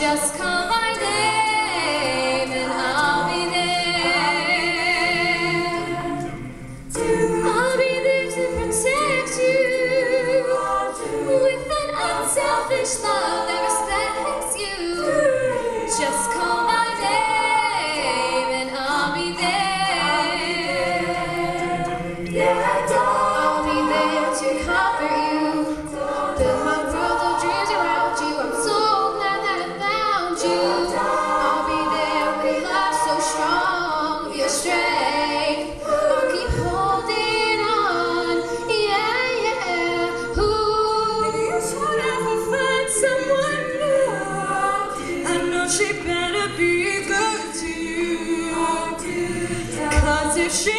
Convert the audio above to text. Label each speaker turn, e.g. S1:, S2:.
S1: Just call my name and I'll be there. I'll be there to protect you with an unselfish love that respects you. Just call my name and I'll be there. I'll be there to comfort you. Build my world of dreams around you. I'm so glad that I found you. I'll be there with love so strong, your strength. I'll keep holding on, yeah, yeah. Ooh, if you should ever find someone new, I know she better be good to you. 'Cause if she